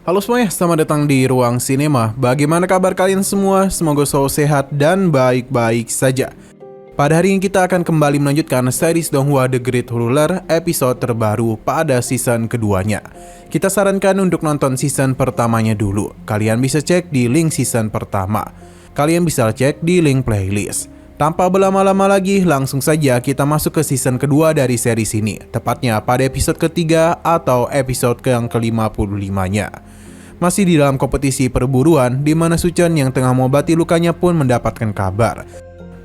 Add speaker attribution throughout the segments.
Speaker 1: Halo semuanya, selamat datang di Ruang Sinema. Bagaimana kabar kalian semua? Semoga selalu sehat dan baik-baik saja. Pada hari ini kita akan kembali melanjutkan series Donghua The Great Ruler episode terbaru pada season keduanya. Kita sarankan untuk nonton season pertamanya dulu. Kalian bisa cek di link season pertama. Kalian bisa cek di link playlist. Tanpa berlama-lama lagi, langsung saja kita masuk ke season kedua dari series ini. Tepatnya pada episode ketiga atau episode yang ke-55-nya. Masih di dalam kompetisi perburuan, di mana Suchen yang tengah mengobati lukanya pun mendapatkan kabar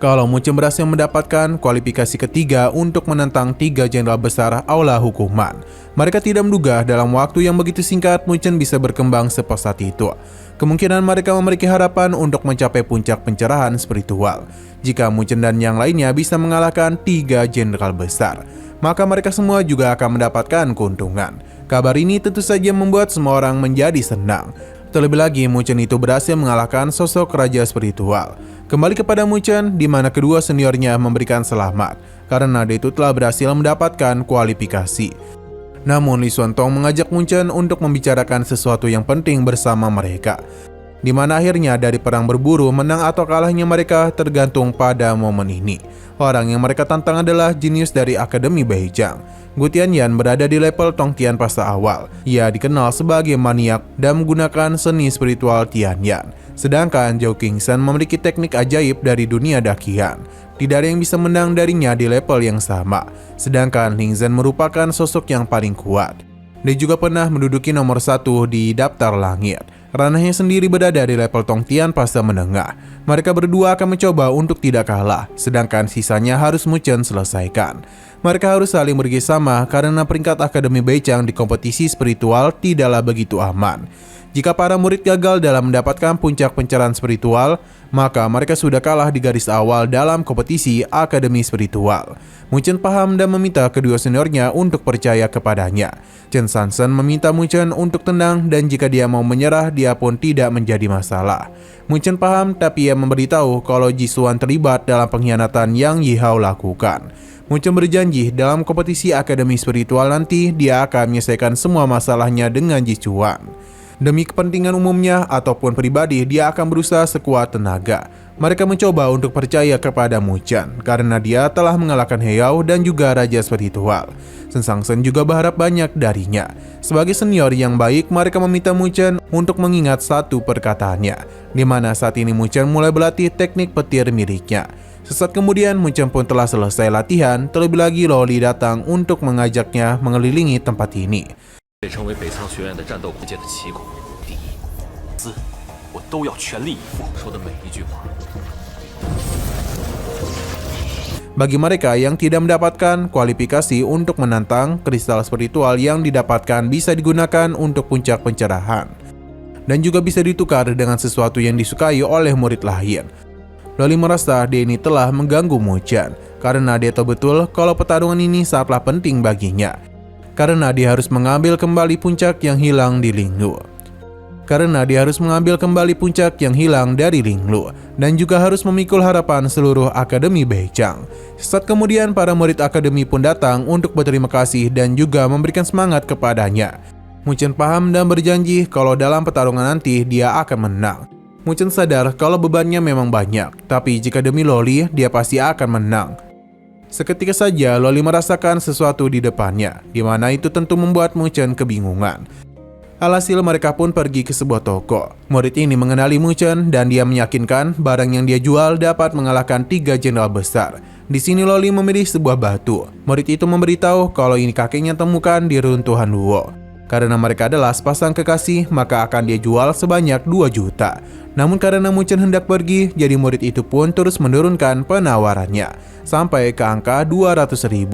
Speaker 1: kalau Muchen berhasil mendapatkan kualifikasi ketiga untuk menentang 3 jenderal besar aula hukuman. Mereka tidak menduga dalam waktu yang begitu singkat Muchen bisa berkembang sepesat itu. Kemungkinan mereka memiliki harapan untuk mencapai puncak pencerahan spiritual. Jika Muchen dan yang lainnya bisa mengalahkan 3 jenderal besar, maka mereka semua juga akan mendapatkan keuntungan. Kabar ini tentu saja membuat semua orang menjadi senang. Terlebih lagi, Muchen itu berhasil mengalahkan sosok raja spiritual. Kembali kepada Muchen, di mana kedua seniornya memberikan selamat, karena dia itu telah berhasil mendapatkan kualifikasi. Namun, Li Xuantong mengajak Muchen untuk membicarakan sesuatu yang penting bersama mereka. Di mana akhirnya dari perang berburu, menang atau kalahnya mereka tergantung pada momen ini. Orang yang mereka tantang adalah jenius dari Akademi Beijing. Gu Tianyan berada di level Tongtian fase awal. Ia dikenal sebagai maniak dan menggunakan seni spiritual Tianyan. Sedangkan Zhao Qingsen memiliki teknik ajaib dari dunia dakian. Tidak ada yang bisa menang darinya di level yang sama. Sedangkan Ling Zhen merupakan sosok yang paling kuat. Dia juga pernah menduduki nomor 1 di daftar langit. Ranahnya sendiri berada di level Tongtian fase menengah. Mereka berdua akan mencoba untuk tidak kalah, sedangkan sisanya harus Muchen selesaikan. Mereka harus saling bekerjasama karena peringkat Akademi Beijing di kompetisi spiritual tidaklah begitu aman. Jika para murid gagal dalam mendapatkan puncak pencerahan spiritual, maka mereka sudah kalah di garis awal dalam kompetisi Akademi Spiritual. Muchen paham dan meminta kedua seniornya untuk percaya kepadanya. Chen Sanzhen meminta Muchen untuk tenang dan jika dia mau menyerah, dia pun tidak menjadi masalah. Muchen paham, tapi ia memberitahu kalau Ji Xuan terlibat dalam pengkhianatan yang Yi Hao lakukan. Muchen berjanji dalam kompetisi Akademi Spiritual nanti dia akan menyelesaikan semua masalahnya dengan Ji Xuan. Demi kepentingan umumnya ataupun pribadi, dia akan berusaha sekuat tenaga. Mereka mencoba untuk percaya kepada Muchen karena dia telah mengalahkan Heyao dan juga Raja Spiritual. Chen Sanzhen juga berharap banyak darinya. Sebagai senior yang baik, mereka meminta Muchen untuk mengingat satu perkataannya, di mana saat ini Muchen mulai berlatih teknik petir miliknya. Sesaat kemudian, Muchen pun telah selesai latihan, terlebih lagi Loli datang untuk mengajaknya mengelilingi tempat ini.
Speaker 2: 被称为北苍学院的战斗界的旗鼓，第一，字我都要全力以赴，说的每一句话。
Speaker 1: Bagi mereka yang tidak mendapatkan kualifikasi untuk menantang, kristal spiritual yang didapatkan bisa digunakan untuk puncak pencerahan dan juga bisa ditukar dengan sesuatu yang disukai oleh murid lain. Loli merasa dia ini telah mengganggu Muchen karena dia tahu betul kalau pertarungan ini sangatlah penting baginya. Karena dia harus mengambil kembali puncak yang hilang di Linglu. dari Linglu dan juga harus memikul harapan seluruh Akademi Beijing. Sesaat kemudian para murid Akademi pun datang untuk berterima kasih dan juga memberikan semangat kepadanya. Muchen paham dan berjanji kalau dalam pertarungan nanti dia akan menang. Muchen sadar kalau bebannya memang banyak, tapi jika demi Loli dia pasti akan menang. Seketika saja Loli merasakan sesuatu di depannya, di mana itu tentu membuat Muchen kebingungan. Alhasil mereka pun pergi ke sebuah toko. Murid ini mengenali Muchen dan dia meyakinkan barang yang dia jual dapat mengalahkan 3 jenderal besar. Di sini Loli memilih sebuah batu. Murid itu memberitahu kalau ini kakeknya temukan di runtuhan Luo. Karena mereka adalah sepasang kekasih, maka akan dia jual sebanyak 2 juta. Namun karena Muchen hendak pergi, jadi murid itu pun terus menurunkan penawarannya sampai ke angka 200.000.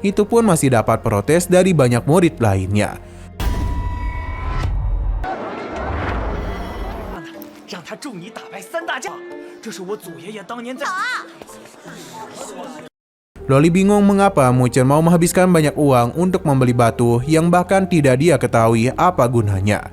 Speaker 1: Itu pun masih dapat protes dari banyak murid lainnya. Loli bingung mengapa Muchen mau menghabiskan banyak uang untuk membeli batu yang bahkan tidak dia ketahui apa gunanya.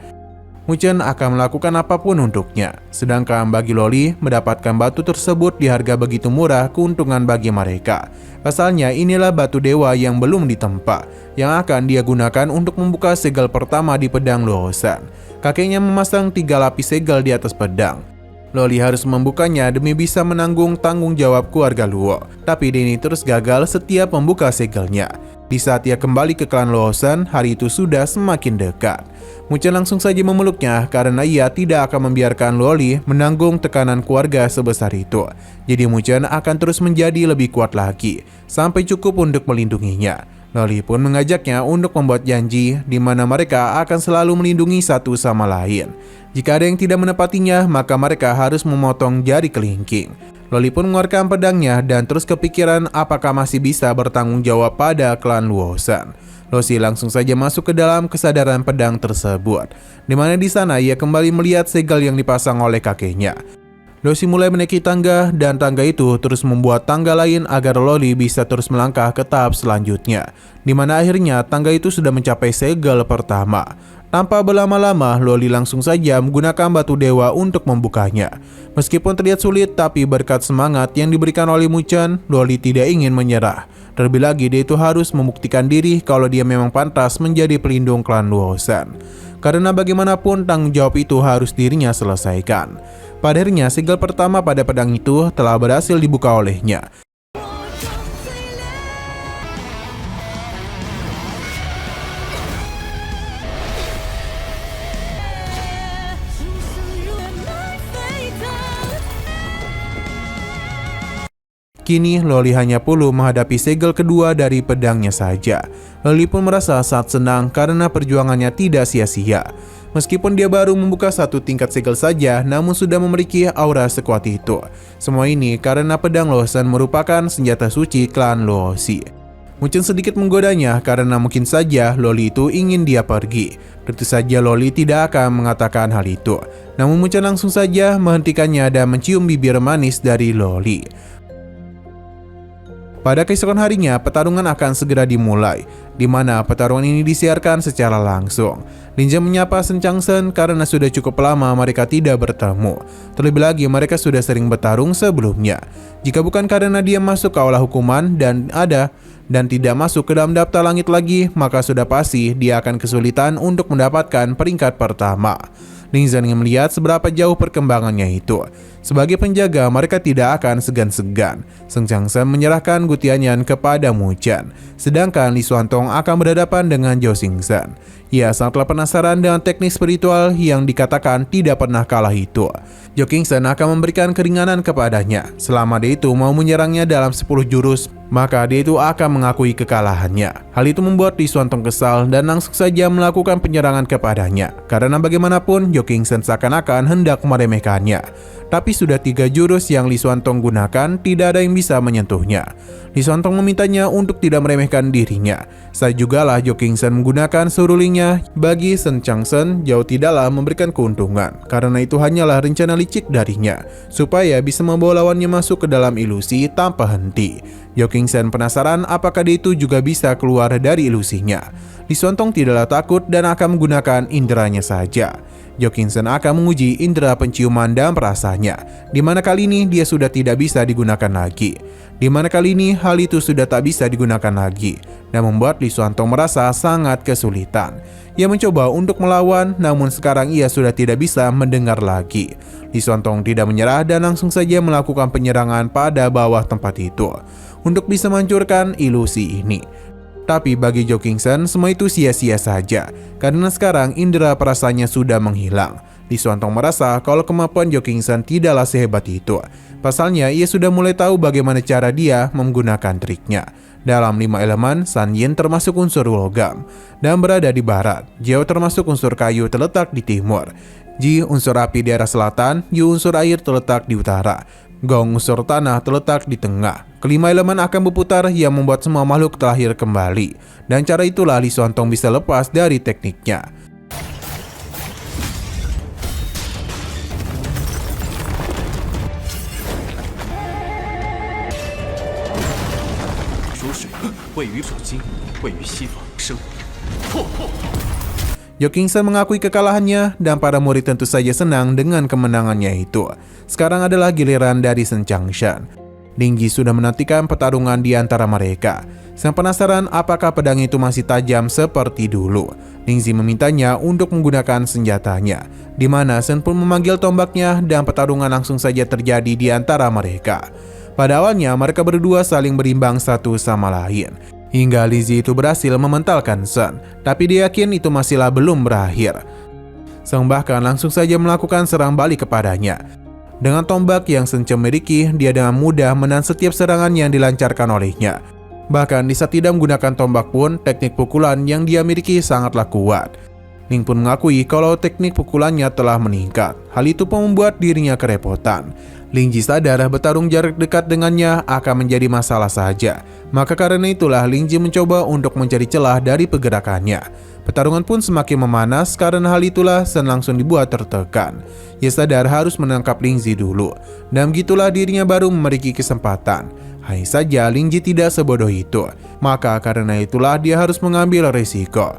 Speaker 1: Muchen akan melakukan apapun untuknya. Sedangkan bagi Loli, mendapatkan batu tersebut di harga begitu murah keuntungan bagi mereka. Pasalnya inilah batu dewa yang belum ditempa, yang akan dia gunakan untuk membuka segel pertama di pedang Luosan. Kakeknya memasang 3 lapis segel di atas pedang. Loli harus membukanya demi bisa menanggung tanggung jawab keluarga Luo. Tapi Denny terus gagal setiap membuka segelnya. Di saat ia kembali ke klan Luosan, hari itu sudah semakin dekat. Muchen langsung saja memeluknya karena ia tidak akan membiarkan Loli menanggung tekanan keluarga sebesar itu. Jadi Muchen akan terus menjadi lebih kuat lagi, sampai cukup untuk melindunginya. Loli pun mengajaknya untuk membuat janji di mana mereka akan selalu melindungi satu sama lain. Jika ada yang tidak menepatinya, maka mereka harus memotong jari kelingking. Loli pun mengeluarkan pedangnya dan terus kepikiran apakah masih bisa bertanggung jawab pada klan Luosan. Loli langsung saja masuk ke dalam kesadaran pedang tersebut, di mana di sana ia kembali melihat segel yang dipasang oleh kakeknya. Loli mulai menaiki tangga dan tangga itu terus membuat tangga lain agar Loli bisa terus melangkah ke tahap selanjutnya, di mana akhirnya tangga itu sudah mencapai segel pertama. Tanpa berlama-lama, Loli langsung saja menggunakan batu dewa untuk membukanya. Meskipun terlihat sulit, tapi berkat semangat yang diberikan oleh Muchen, Loli tidak ingin menyerah. Terlebih lagi, dia itu harus membuktikan diri kalau dia memang pantas menjadi pelindung klan Luosan. Karena bagaimanapun tanggung jawab itu harus dirinya selesaikan. Pada akhirnya, segel pertama pada pedang itu telah berhasil dibuka olehnya. Kini Loli hanya perlu menghadapi segel kedua dari pedangnya saja. Loli pun merasa sangat senang karena perjuangannya tidak sia-sia. Meskipun dia baru membuka 1 tingkat segel saja, namun sudah memiliki aura sekuat itu. Semua ini karena pedang Luosan merupakan senjata suci klan Luosi. Muchen sedikit menggodanya karena mungkin saja Loli itu ingin dia pergi. Tentu saja Loli tidak akan mengatakan hal itu. Namun Muchen langsung saja menghentikannya dan mencium bibir manis dari Loli. Pada keesokan harinya, pertarungan akan segera dimulai, di mana pertarungan ini disiarkan secara langsung. Lin Jie menyapa Shen Changsheng karena sudah cukup lama mereka tidak bertemu. Terlebih lagi, mereka sudah sering bertarung sebelumnya. Jika bukan karena dia masuk ke aula hukuman dan tidak masuk ke dalam daftar langit lagi, maka sudah pasti dia akan kesulitan untuk mendapatkan peringkat pertama. Lin Jie ingin melihat seberapa jauh perkembangannya itu. Sebagai penjaga, mereka tidak akan segan-segan. Shen Changsheng menyerahkan Gutianyan kepada Muchen, sedangkan Li Xuantong akan berhadapan dengan Zhao Xingchen. Ia sangatlah penasaran dengan teknik spiritual yang dikatakan tidak pernah kalah itu. Zhao Xingchen akan memberikan keringanan kepadanya. Selama dia itu mau menyerangnya dalam 10 jurus, maka dia itu akan mengakui kekalahannya. Hal itu membuat Li Xuantong kesal dan langsung saja melakukan penyerangan kepadanya. Karena bagaimanapun, Zhao Xingchen seakan-akan hendak meremehkannya. Tapi sudah 3 jurus yang Li Xuantong gunakan, tidak ada yang bisa menyentuhnya. Li Xuantong memintanya untuk tidak meremehkan dirinya. Saat jugalah Zhao Xingchen menggunakan surulingnya. Bagi Shen Changsheng, jauh tidaklah memberikan keuntungan, karena itu hanyalah rencana licik darinya, supaya bisa membawa lawannya masuk ke dalam ilusi tanpa henti. Zhao Xingchen penasaran apakah dia itu juga bisa keluar dari ilusinya. Li Xuantong tidaklah takut dan akan menggunakan inderanya saja. Zhao Xingchen akan menguji indera penciuman dan perasaannya, di mana kali ini dia sudah tidak bisa digunakan lagi. Di mana kali ini hal itu sudah tak bisa digunakan lagi, dan membuat Li Xuantong merasa sangat kesulitan. Ia mencoba untuk melawan, namun sekarang ia sudah tidak bisa mendengar lagi. Li Xuantong tidak menyerah dan langsung saja melakukan penyerangan pada bawah tempat itu, untuk bisa menghancurkan ilusi ini. Tapi bagi Zhao Xingchen, semua itu sia-sia saja, karena sekarang indera perasaannya sudah menghilang. Li Xuantong merasa kalau kemampuan Zhao Xingchen tidaklah sehebat itu. Pasalnya, ia sudah mulai tahu bagaimana cara dia menggunakan triknya. Dalam 5 elemen, San Yin termasuk unsur logam dan berada di barat. Jiao termasuk unsur kayu terletak di timur. Ji unsur api di arah selatan, Yu unsur air terletak di utara. Gong unsur tanah terletak di tengah. Kelima elemen akan berputar yang membuat semua makhluk terlahir kembali. Dan cara itulah Li Xuantong bisa lepas dari tekniknya. Zhao Xingchen mengakui kekalahannya dan para murid tentu saja senang dengan kemenangannya itu. Sekarang adalah giliran dari Shen Changsheng. Ling Ji sudah menantikan pertarungan di antara mereka. Sang penasaran apakah pedang itu masih tajam seperti dulu. Ling Ji memintanya untuk menggunakan senjatanya, di mana Shen pun memanggil tombaknya dan pertarungan langsung saja terjadi di antara mereka. Pada awalnya mereka berdua saling berimbang satu sama lain, hingga Ling Ji itu berhasil mementalkan Shen, tapi dia yakin itu masihlah belum berakhir. Shen bahkan langsung saja melakukan serang balik kepadanya. Dengan tombak yang Shen miliki, dia dengan mudah menahan setiap serangan yang dilancarkan olehnya. Bahkan di saat tidak menggunakan tombak pun, teknik pukulan yang dia miliki sangatlah kuat. Ling pun mengakui kalau teknik pukulannya telah meningkat. Hal itu pun membuat dirinya kerepotan. Ling Ji sadar bertarung jarak dekat dengannya akan menjadi masalah saja. Maka karena itulah Ling Ji mencoba untuk mencari celah dari pergerakannya. Pertarungan pun semakin memanas, karena hal itulah Shen langsung dibuat tertekan. Ia sadar harus menangkap Ling Ji dulu, dan begitulah dirinya baru memiliki kesempatan. Hanya saja Ling Ji tidak sebodoh itu, maka karena itulah dia harus mengambil resiko.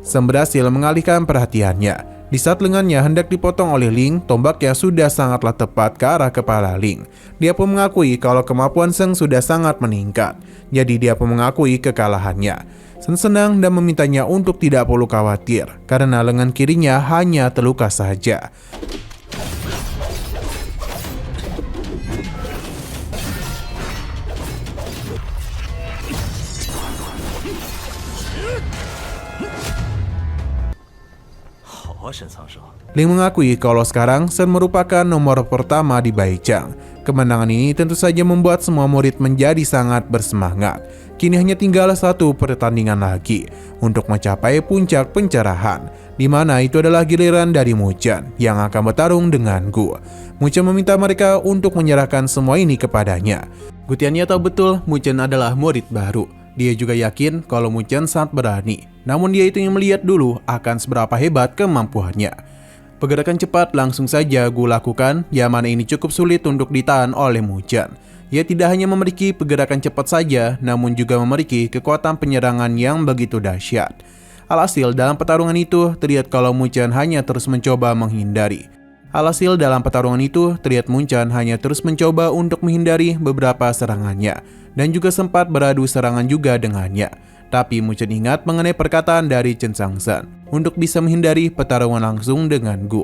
Speaker 1: Shen berhasil mengalihkan perhatiannya. Di saat lengannya hendak dipotong oleh Ling, tombaknya sudah sangatlah tepat ke arah kepala Ling. Dia pun mengakui kalau kemampuan Shen sudah sangat meningkat, jadi dia pun mengakui kekalahannya. Shen senang dan memintanya untuk tidak perlu khawatir, karena lengan kirinya hanya terluka saja. Ling mengakui kalau sekarang Shen merupakan nomor pertama di Baijiang. Kemenangan ini tentu saja membuat semua murid menjadi sangat bersemangat. Kini hanya tinggal satu pertandingan lagi untuk mencapai puncak pencerahan, di mana itu adalah giliran dari Mu Chen yang akan bertarung dengan Gu. Mu Chen meminta mereka untuk menyerahkan semua ini kepadanya. Gu Tianye tahu betul Mu Chen adalah murid baru. Dia juga yakin kalau Mu Chen sangat berani, namun dia itu yang melihat dulu akan seberapa hebat kemampuannya. Pergerakan cepat langsung saja Gu lakukan, yang mana ini cukup sulit untuk ditahan oleh Mu Chen. Ia tidak hanya memiliki pergerakan cepat saja, namun juga memiliki kekuatan penyerangan yang begitu dahsyat. Alhasil dalam pertarungan itu terlihat kalau Mu Chen hanya terus mencoba menghindari. terus mencoba untuk menghindari beberapa serangannya, dan juga sempat beradu serangan juga dengannya. Tapi Mu Chen ingat mengenai perkataan dari Chen Xiangshan untuk bisa menghindari pertarungan langsung dengan Gu.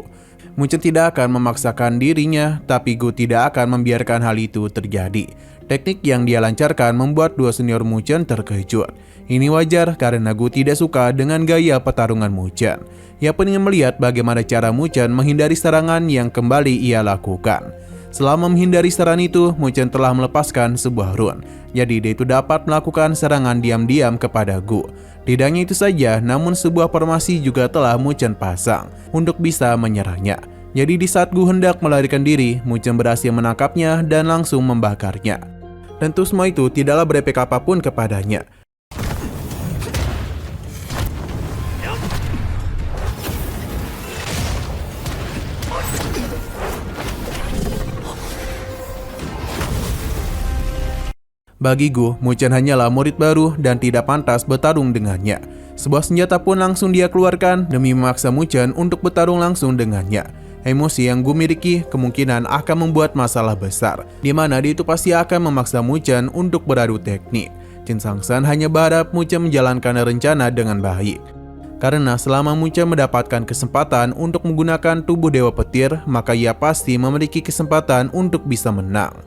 Speaker 1: Mu Chen tidak akan memaksakan dirinya, tapi Gu tidak akan membiarkan hal itu terjadi. Teknik yang dia lancarkan membuat dua senior Mu Chen terkejut. Ini wajar karena Gu tidak suka dengan gaya pertarungan Mu Chen. Ia pun ingin melihat bagaimana cara Mu Chen menghindari serangan yang kembali ia lakukan. Selama menghindari serangan itu, Mu Chen telah melepaskan sebuah rune. Jadi dia itu dapat melakukan serangan diam-diam kepada Gu. Tidak hanya itu saja, namun sebuah formasi juga telah Mu Chen pasang untuk bisa menyerangnya. Jadi di saat Gu hendak melarikan diri, Mu Chen berhasil menangkapnya dan langsung membakarnya. Tentu semua itu tidaklah berefek apapun kepadanya. Bagi Gu, Mu Chen hanyalah murid baru dan tidak pantas bertarung dengannya. Sebuah senjata pun langsung dia keluarkan demi memaksa Mu Chen untuk bertarung langsung dengannya. Emosi yang Gu miliki kemungkinan akan membuat masalah besar, di mana dia itu pasti akan memaksa Mu Chen untuk beradu teknik. Chen Xiangshan hanya berharap Mu Chen menjalankan rencana dengan baik. Karena selama Mu Chen mendapatkan kesempatan untuk menggunakan tubuh Dewa Petir, maka ia pasti memiliki kesempatan untuk bisa menang.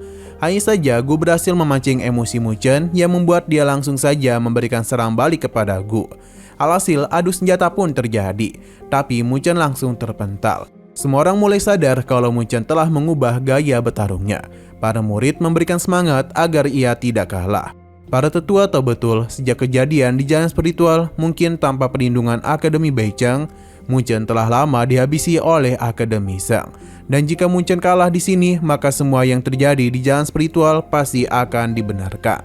Speaker 1: Hanya saja Gu berhasil memancing emosi Mu Chen yang membuat dia langsung saja memberikan serang balik kepada Gu. Alhasil adu senjata pun terjadi, tapi Mu Chen langsung terpental. Semua orang mulai sadar kalau Mu Chen telah mengubah gaya bertarungnya. Para murid memberikan semangat agar ia tidak kalah. Para tetua tahu betul sejak kejadian di jalan spiritual, mungkin tanpa perlindungan Akademi Baijiang, Mu Chen telah lama dihabisi oleh Akademi Shang. Dan jika Mu Chen kalah di sini, maka semua yang terjadi di jalan spiritual pasti akan dibenarkan.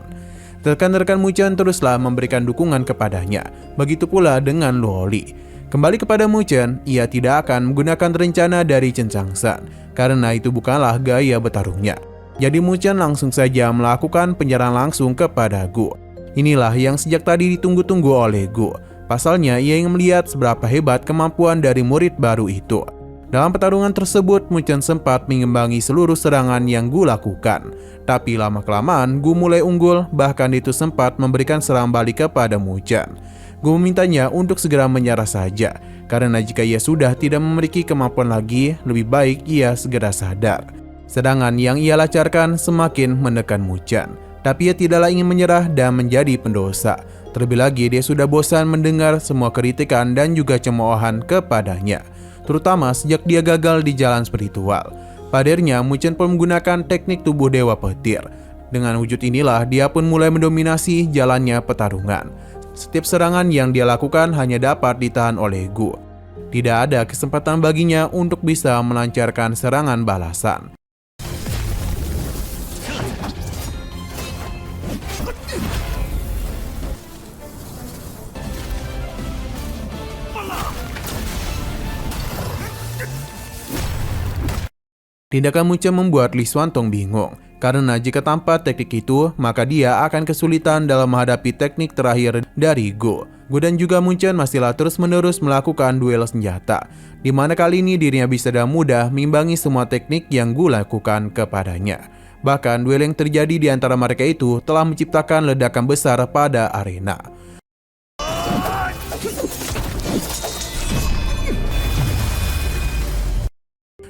Speaker 1: Rekan-rekan Mu Chen teruslah memberikan dukungan kepadanya. Begitu pula dengan Luo Li. Kembali kepada Mu Chen, ia tidak akan menggunakan rencana dari Chen Xiangshan, karena itu bukanlah gaya bertarungnya. Jadi Mu Chen langsung saja melakukan penyerangan langsung kepada Gu. Inilah yang sejak tadi ditunggu-tunggu oleh Gu. Pasalnya ia ingin melihat seberapa hebat kemampuan dari murid baru itu. Dalam pertarungan tersebut, Mu Chen sempat mengimbangi seluruh serangan yang Gu lakukan. Tapi lama-kelamaan, Gu mulai unggul, bahkan itu sempat memberikan serangan balik kepada Mu Chen. Gu memintanya untuk segera menyerah saja, karena jika ia sudah tidak memiliki kemampuan lagi, lebih baik ia segera sadar. Serangan yang ia lancarkan semakin menekan Mu Chen, tapi ia tidaklah ingin menyerah dan menjadi pendosa. Terlebih lagi dia sudah bosan mendengar semua kritikan dan juga cemoohan kepadanya, terutama sejak dia gagal di jalan spiritual. Pada akhirnya, Mu Chen pun menggunakan teknik tubuh Dewa Petir. Dengan wujud inilah, dia pun mulai mendominasi jalannya pertarungan. Setiap serangan yang dia lakukan hanya dapat ditahan oleh Gu. Tidak ada kesempatan baginya untuk bisa melancarkan serangan balasan. Tindakan Mu Chen membuat Li Xuantong bingung, karena jika tanpa teknik itu, maka dia akan kesulitan dalam menghadapi teknik terakhir dari Gu. Gu dan juga Mu Chen masihlah terus-menerus melakukan duel senjata, di mana kali ini dirinya bisa dengan mudah mengimbangi semua teknik yang Gu lakukan kepadanya. Bahkan duel yang terjadi di antara mereka itu telah menciptakan ledakan besar pada arena.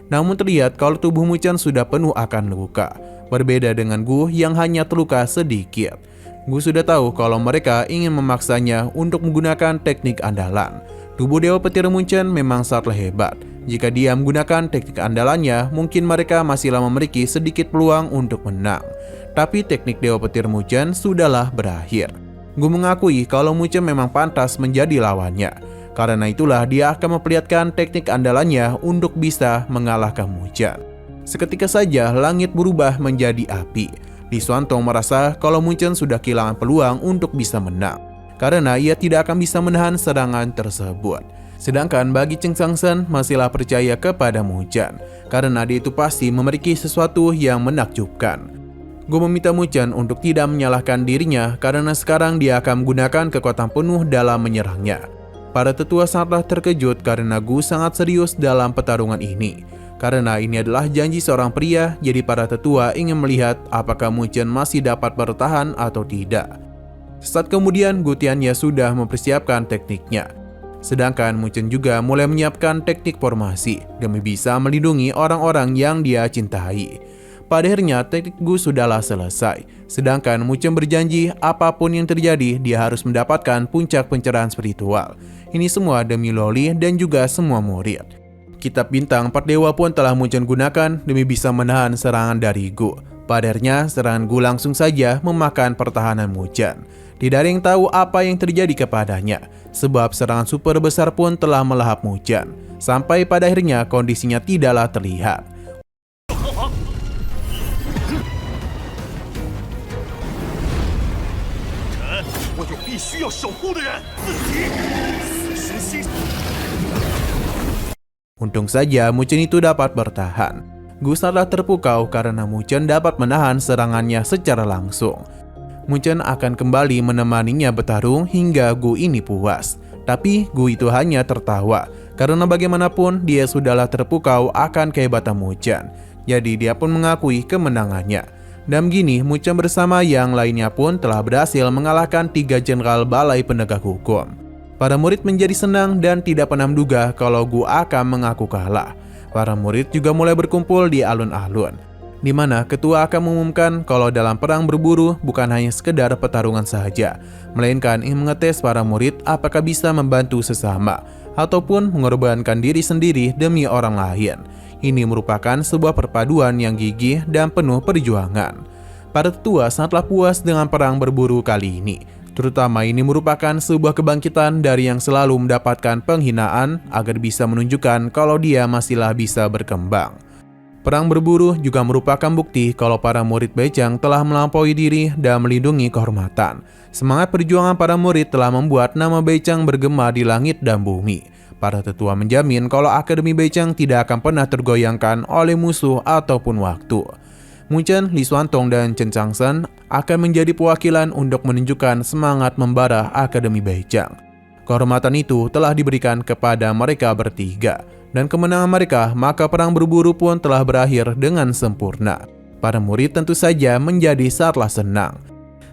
Speaker 1: Namun terlihat kalau tubuh Mu Chen sudah penuh akan luka. Berbeda dengan Gu yang hanya terluka sedikit. Gu sudah tahu kalau mereka ingin memaksanya untuk menggunakan teknik andalan. Tubuh Dewa Petir Mu Chen memang sangatlah hebat. Jika dia menggunakan teknik andalannya, mungkin mereka masihlah memiliki sedikit peluang untuk menang. Tapi teknik Dewa Petir Mu Chen sudahlah berakhir. Gu mengakui kalau Mu Chen memang pantas menjadi lawannya. Karena itulah dia akan memperlihatkan teknik andalannya untuk bisa mengalahkan Mu Chen. Seketika saja langit berubah menjadi api. Li Xuantong merasa kalau Mu Chen sudah kehilangan peluang untuk bisa menang, karena ia tidak akan bisa menahan serangan tersebut. Sedangkan bagi Cheng Changsen masihlah percaya kepada Mu Chen, karena dia itu pasti memiliki sesuatu yang menakjubkan. Gu meminta Mu Chen untuk tidak menyalahkan dirinya karena sekarang dia akan menggunakan kekuatan penuh dalam menyerangnya. Para tetua sangatlah terkejut karena Gu sangat serius dalam pertarungan ini. Karena ini adalah janji seorang pria, jadi para tetua ingin melihat apakah Mu Chen masih dapat bertahan atau tidak. Sesaat kemudian Gu Tianye sudah mempersiapkan tekniknya. Sedangkan Mu Chen juga mulai menyiapkan teknik formasi demi bisa melindungi orang-orang yang dia cintai. Pada akhirnya teknik Gu sudahlah selesai. Sedangkan Mu Chen berjanji apapun yang terjadi dia harus mendapatkan puncak pencerahan spiritual. Ini semua demi Loli dan juga semua murid. Kitab bintang 4 dewa pun telah Mu Chen gunakan demi bisa menahan serangan dari Gu. Pada akhirnya serangan Gu langsung saja memakan pertahanan Mu Chen. Tidak ada yang tahu apa yang terjadi kepadanya, sebab serangan super besar pun telah melahap Mu Chen. Sampai pada akhirnya kondisinya tidaklah terlihat. Untung saja Mu Chen itu dapat bertahan. Gu sangatlah terpukau karena Mu Chen dapat menahan serangannya secara langsung. Mu Chen akan kembali menemaninya bertarung hingga Gu ini puas. Tapi Gu itu hanya tertawa, karena bagaimanapun dia sudahlah terpukau akan kehebatan Mu Chen. Jadi dia pun mengakui kemenangannya. Dan begini, Mu Chen bersama yang lainnya pun telah berhasil mengalahkan 3 jenderal balai penegak hukum. Para murid menjadi senang dan tidak pernah menduga kalau Gu akan mengaku kalah. Para murid juga mulai berkumpul di alun-alun, di mana ketua akan mengumumkan kalau dalam perang berburu bukan hanya sekedar pertarungan saja, melainkan ingin mengetes para murid apakah bisa membantu sesama, ataupun mengorbankan diri sendiri demi orang lain. Ini merupakan sebuah perpaduan yang gigih dan penuh perjuangan. Para tetua sangatlah puas dengan perang berburu kali ini. Terutama ini merupakan sebuah kebangkitan dari yang selalu mendapatkan penghinaan agar bisa menunjukkan kalau dia masihlah bisa berkembang. Perang berburu juga merupakan bukti kalau para murid Beijing telah melampaui diri dan melindungi kehormatan. Semangat perjuangan para murid telah membuat nama Beijing bergema di langit dan bumi. Para tetua menjamin kalau Akademi Beijing tidak akan pernah tergoyangkan oleh musuh ataupun waktu. Mu Chen, Li Xuantong, dan Cheng Changsen akan menjadi perwakilan untuk menunjukkan semangat membara Akademi Beijing. Kehormatan itu telah diberikan kepada mereka bertiga. dan kemenangan mereka, maka perang berburu pun telah berakhir dengan sempurna. Para murid tentu saja menjadi sangatlah senang.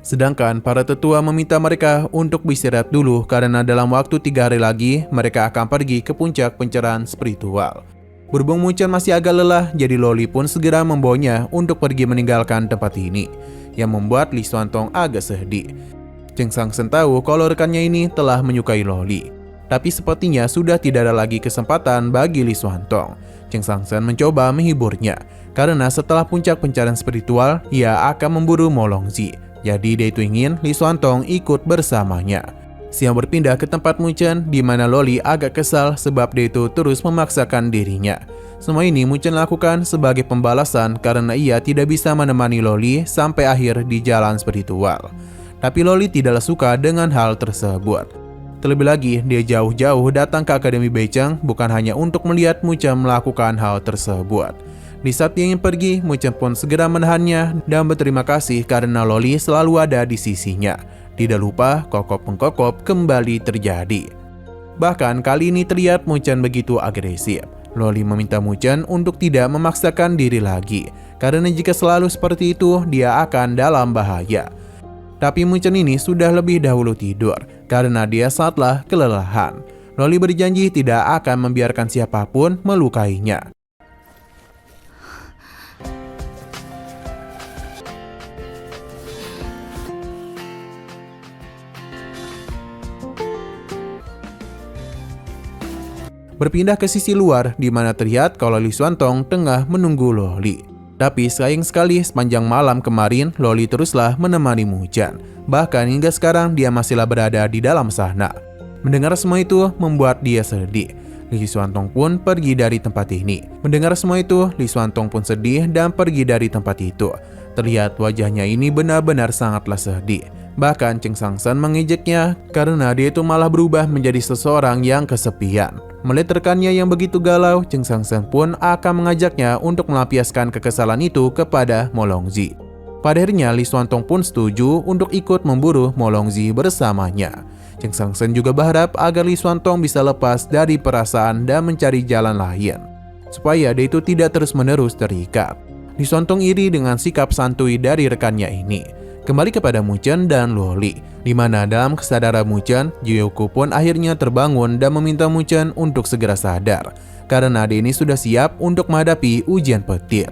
Speaker 1: Sedangkan para tetua meminta mereka untuk beristirahat dulu karena dalam waktu 3 hari lagi mereka akan pergi ke puncak pencerahan spiritual. Berhubung Muchan masih agak lelah, jadi Loli pun segera membawanya untuk pergi meninggalkan tempat ini, yang membuat Li Xuantong agak sedih. Cheng Sangsen tahu kalau rekannya ini telah menyukai Loli, tapi sepertinya sudah tidak ada lagi kesempatan bagi Li Xuantong. Cheng Sangsen mencoba menghiburnya, karena setelah puncak pencarian spiritual, ia akan memburu Mo Longzi. Jadi dia itu ingin Li Xuantong ikut bersamanya. Siang berpindah ke tempat Muchan, di mana Loli agak kesal sebab dia itu terus memaksakan dirinya. Semua ini Muchan lakukan sebagai pembalasan karena ia tidak bisa menemani Loli sampai akhir di jalan spiritual. Tapi Loli tidaklah suka dengan hal tersebut. Terlebih lagi, dia jauh-jauh datang ke Akademi Beicheng bukan hanya untuk melihat Muchan melakukan hal tersebut. Di saat dia ingin pergi, Muchan pun segera menahannya dan berterima kasih karena Loli selalu ada di sisinya. Tidak lupa, kokop-mengkokop kembali terjadi. Bahkan kali ini terlihat Muchan begitu agresif. Loli meminta Muchan untuk tidak memaksakan diri lagi, karena jika selalu seperti itu, dia akan dalam bahaya. Tapi Muchan ini sudah lebih dahulu tidur, karena dia sangatlah kelelahan. Loli berjanji tidak akan membiarkan siapapun melukainya. Berpindah ke sisi luar, di mana terlihat kalau Li Xuantong tengah menunggu Loli. Tapi sayang sekali sepanjang malam kemarin, Loli teruslah menemani Muchan. Bahkan hingga sekarang dia masihlah berada di dalam sana. Mendengar semua itu membuat dia sedih. Li Xuantong pun pergi dari tempat ini. Mendengar semua itu, Li Xuantong pun sedih dan pergi dari tempat itu. Terlihat wajahnya ini benar-benar sangatlah sedih. Bahkan Cheng Sangsen mengejeknya karena dia itu malah berubah menjadi seseorang yang kesepian. Melihat rekannya yang begitu galau, Cheng Sangsen pun akan mengajaknya untuk melampiaskan kekesalan itu kepada Mo Longzi. Pada akhirnya Li Xuantong pun setuju untuk ikut memburu Mo Longzi bersamanya. Cheng Sangsen juga berharap agar Li Xuantong bisa lepas dari perasaan dan mencari jalan lain, supaya dia itu tidak terus-menerus terikat. Li Xuantong iri dengan sikap santuy dari rekannya ini. Kembali kepada Muchan dan Loli, di mana dalam kesadaran Muchan, Jiuku pun akhirnya terbangun dan meminta Muchan untuk segera sadar, karena dia ini sudah siap untuk menghadapi ujian petir.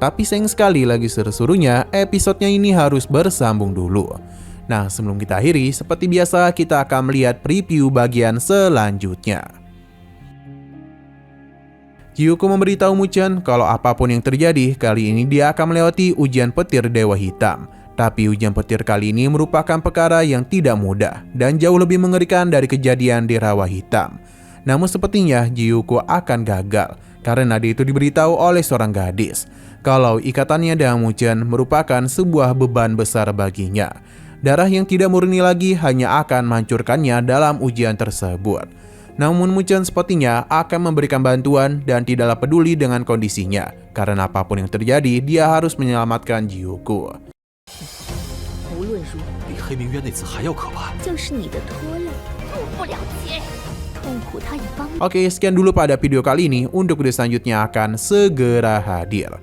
Speaker 1: Tapi sayang sekali lagi suruh-suruhnya, episodenya ini harus bersambung dulu. Nah, sebelum kita akhiri, seperti biasa kita akan melihat preview bagian selanjutnya. Jiuku memberitahu Muchan kalau apapun yang terjadi, kali ini dia akan melewati ujian petir Dewa Hitam. Tapi ujian petir kali ini merupakan perkara yang tidak mudah dan jauh lebih mengerikan dari kejadian di Rawa Hitam. Namun sepertinya Jiuku akan gagal karena dia itu diberitahu oleh seorang gadis kalau ikatannya dengan Muchan merupakan sebuah beban besar baginya. Darah yang tidak murni lagi hanya akan menghancurkannya dalam ujian tersebut. Namun Muchan sepertinya akan memberikan bantuan dan tidaklah peduli dengan kondisinya, karena apapun yang terjadi, dia harus menyelamatkan Jiuku. Oke, sekian dulu pada video kali ini. Untuk video selanjutnya akan segera hadir.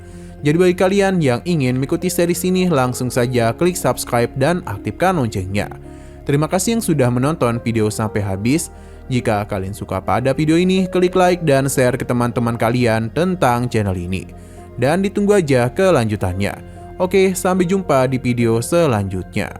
Speaker 1: Jadi bagi kalian yang ingin mengikuti series ini, langsung saja klik subscribe dan aktifkan loncengnya. Terima kasih yang sudah menonton video sampai habis. Jika kalian suka pada video ini, klik like dan share ke teman-teman kalian tentang channel ini. Dan ditunggu aja kelanjutannya. Oke, sampai jumpa di video selanjutnya.